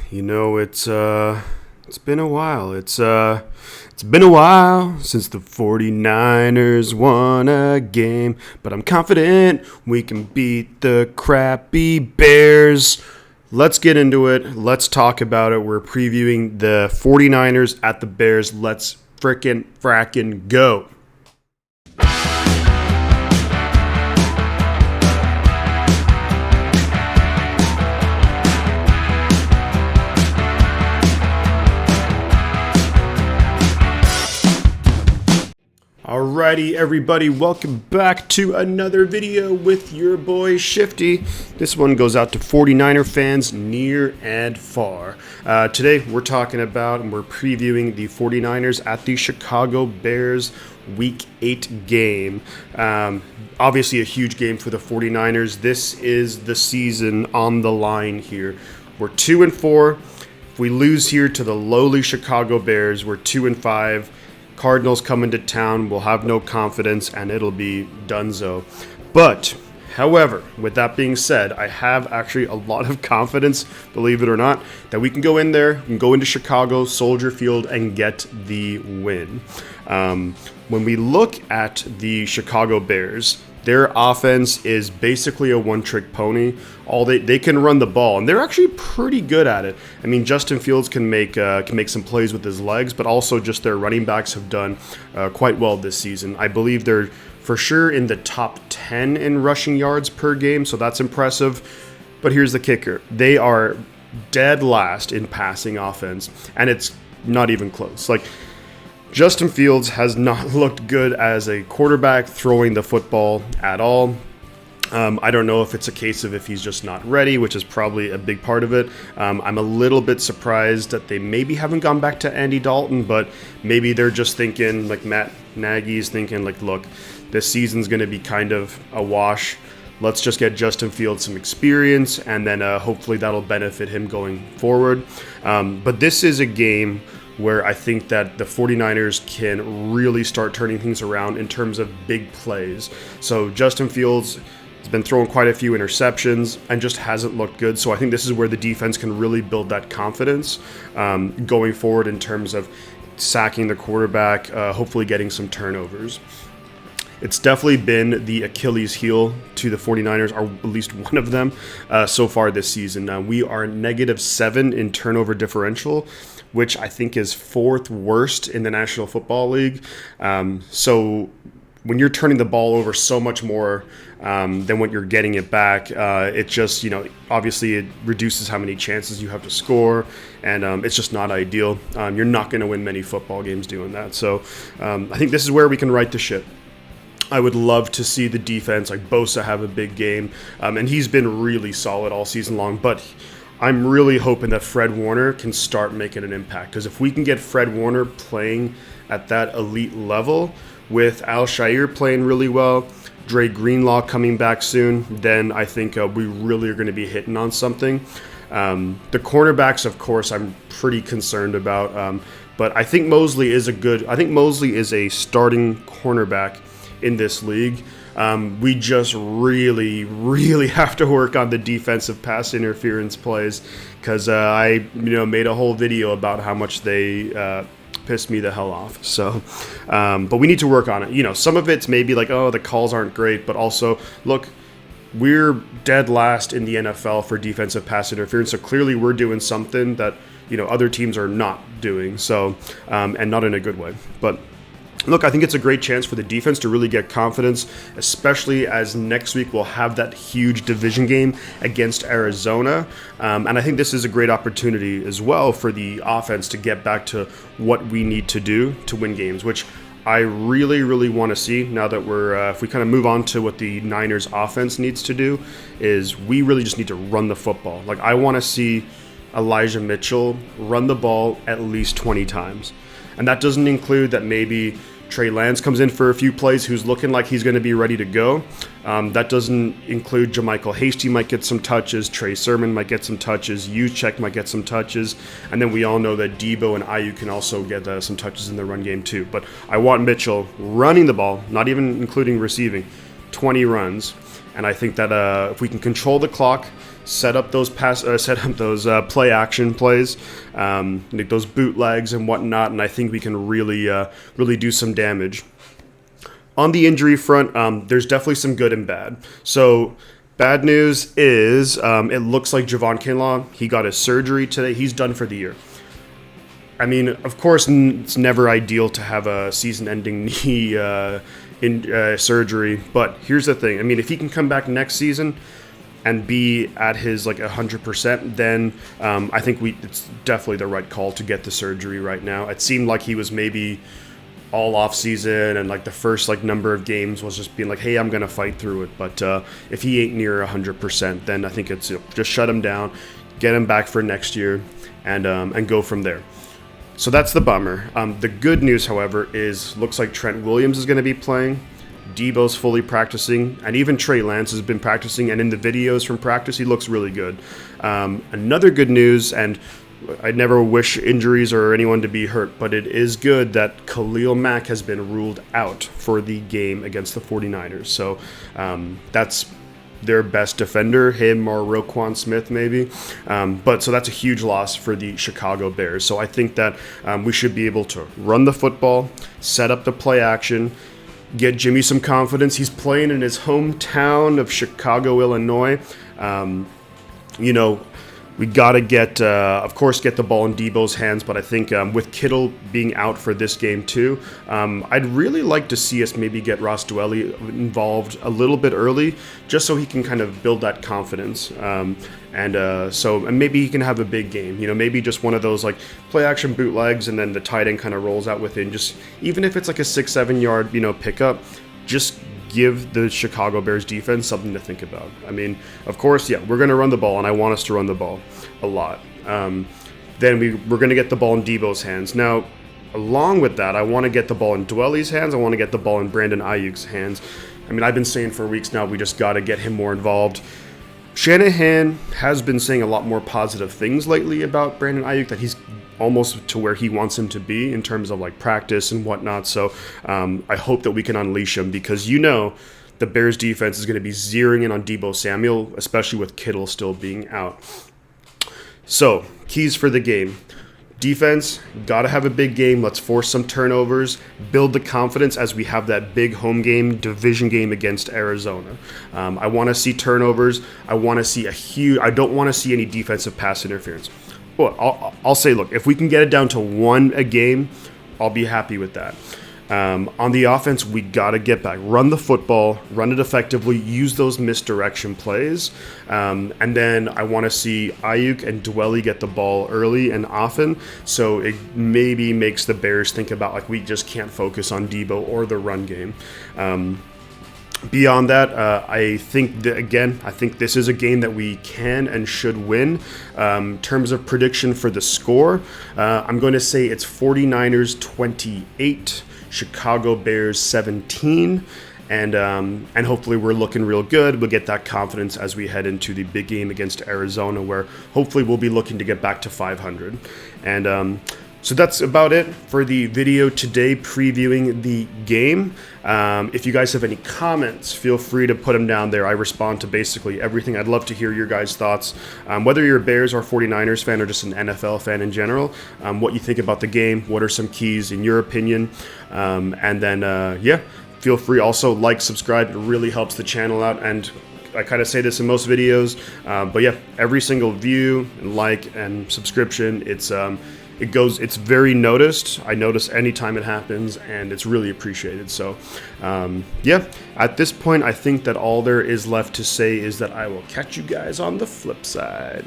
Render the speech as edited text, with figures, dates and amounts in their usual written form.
It's been a while. It's been a while since the 49ers won a game, but I'm confident we can beat the crappy Bears. Let's get into it. Let's talk about it. We're previewing the 49ers at the Bears. Let's frackin' go. Alrighty, everybody, welcome back to another video with your boy Shifty. This one goes out to 49er fans near and far. Today, we're talking about and we're previewing the 49ers at the Chicago Bears Week 8 game. Obviously, a huge game for the 49ers. This is the season on the line here. We're 2-4. If we lose here to the lowly Chicago Bears, we're 2-5. Cardinals come into town, we'll have no confidence, and it'll be donezo. But, however, with that being said, I have actually a lot of confidence, believe it or not, that we can go in there, we can go into Chicago, Soldier Field, and get the win. When we look at the Chicago Bears, their offense is basically a one-trick pony. They can run the ball, and they're actually pretty good at it. I mean, Justin Fields can make some plays with his legs, but also just their running backs have done quite well this season. I believe they're for sure in the top 10 in rushing yards per game, so that's impressive. But here's the kicker. They are dead last in passing offense, and it's not even close. Justin Fields has not looked good as a quarterback throwing the football at all. I don't know if it's a case of if he's just not ready, which is probably a big part of it. I'm a little bit surprised that they maybe haven't gone back to Andy Dalton, but maybe they're just thinking, like Matt Nagy's thinking, look, this season's going to be kind of a wash. Let's just get Justin Fields some experience, and then hopefully that'll benefit him going forward. But this is a game where I think that the 49ers can really start turning things around in terms of big plays. So Justin Fields has been throwing quite a few interceptions and just hasn't looked good. So I think this is where the defense can really build that confidence going forward in terms of sacking the quarterback, hopefully getting some turnovers. It's definitely been the Achilles heel to the 49ers, or at least one of them, so far this season. We are -7 in turnover differential, which I think is 4th worst in the National Football League. So when you're turning the ball over so much more than what you're getting it back, it just, obviously it reduces how many chances you have to score, and it's just not ideal. You're not going to win many football games doing that. So I think this is where we can right the ship. I would love to see the defense, like Bosa, have a big game, and he's been really solid all season long, but I'm really hoping that Fred Warner can start making an impact, because if we can get Fred Warner playing at that elite level with Al-Shaair playing really well, Dre Greenlaw coming back soon, then I think we really are going to be hitting on something. The cornerbacks, of course, I'm pretty concerned about, but I think Mosley is a starting cornerback in this league. We just really, really have to work on the defensive pass interference plays, because I made a whole video about how much they pissed me the hell off. So, but we need to work on it. Some of it's maybe like, oh, the calls aren't great, but also, look, we're dead last in the NFL for defensive pass interference, so clearly we're doing something that other teams are not doing. So, and not in a good way, but. Look, I think it's a great chance for the defense to really get confidence, especially as next week we'll have that huge division game against Arizona. And I think this is a great opportunity as well for the offense to get back to what we need to do to win games, which I really, really want to see now that if we kind of move on to what the Niners offense needs to do, is we really just need to run the football. I want to see Elijah Mitchell run the ball at least 20 times. And that doesn't include that maybe Trey Lance comes in for a few plays who's looking like he's going to be ready to go. That doesn't include JaMychal Hasty might get some touches, Trey Sermon might get some touches, Juszczyk might get some touches, and then we all know that Debo and Aiyuk can also get some touches in the run game too. But I want Mitchell running the ball, not even including receiving, 20 runs. And I think that if we can control the clock, set up those play action plays, like those bootlegs and whatnot, and I think we can really do some damage. On the injury front, there's definitely some good and bad. So bad news is it looks like Javon Kinlaw, he got his surgery today. He's done for the year. I mean, of course, it's never ideal to have a season-ending knee surgery, but here's the thing. I mean, if he can come back next season and be at his 100%, then I think it's definitely the right call to get the surgery right now. It seemed like he was maybe all off season, and the first number of games was just being hey, I'm gonna fight through it. But if he ain't near 100%, then I think it's just shut him down, get him back for next year, and go from there. So that's the bummer. The good news, however, is looks like Trent Williams is going to be playing. Debo's fully practicing, and even Trey Lance has been practicing, and in the videos from practice, he looks really good. Another good news, and I never wish injuries or anyone to be hurt, but it is good that Khalil Mack has been ruled out for the game against the 49ers. So that's their best defender, him or Roquan Smith maybe. But so that's a huge loss for the Chicago Bears. So I think that we should be able to run the football, set up the play action, get Jimmy some confidence. He's playing in his hometown of Chicago, Illinois. We got to get the ball in Debo's hands, but I think with Kittle being out for this game too, I'd really like to see us maybe get Ross Dwelley involved a little bit early, just so he can kind of build that confidence. And maybe he can have a big game, maybe just one of those play action bootlegs, and then the tight end kind of rolls out within, just even if it's a 6-7 yard, pickup, just give the Chicago Bears defense something to think about. I mean, of course, yeah, we're going to run the ball, and I want us to run the ball a lot. Then we're going to get the ball in Debo's hands. Now, along with that, I want to get the ball in Dwelley's hands. I want to get the ball in Brandon Aiyuk's hands. I mean, I've been saying for weeks now, we just got to get him more involved. Shanahan has been saying a lot more positive things lately about Brandon Aiyuk, that he's almost to where he wants him to be in terms of practice and whatnot. So I hope that we can unleash him, because the Bears defense is going to be zeroing in on Deebo Samuel, especially with Kittle still being out. So keys for the game. Defense, got to have a big game. Let's force some turnovers, build the confidence as we have that big home game, division game against Arizona. I want to see turnovers. I want to see I don't want to see any defensive pass interference. Well, I'll say, look, if we can get it down to 1 a game, I'll be happy with that. On the offense, we got to get back. Run the football, run it effectively, use those misdirection plays. And then I want to see Aiyuk and Dwelley get the ball early and often, so it maybe makes the Bears think about, we just can't focus on Debo or the run game. Beyond that, I think this is a game that we can and should win. In terms of prediction for the score, I'm going to say it's 49ers 28, Chicago Bears 17, and hopefully we're looking real good. We'll get that confidence as we head into the big game against Arizona, where hopefully we'll be looking to get back to 500. And so that's about it for the video today, previewing the game. If you guys have any comments, feel free to put them down there. I respond to basically everything. I'd love to hear your guys' thoughts, whether you're a Bears or 49ers fan or just an NFL fan in general, what you think about the game, what are some keys in your opinion, and then, feel free also subscribe. It really helps the channel out, and I kind of say this in most videos, but yeah, every single view and and subscription, it's very noticed. I notice anytime it happens, and it's really appreciated. So, at this point, I think that all there is left to say is that I will catch you guys on the flip side.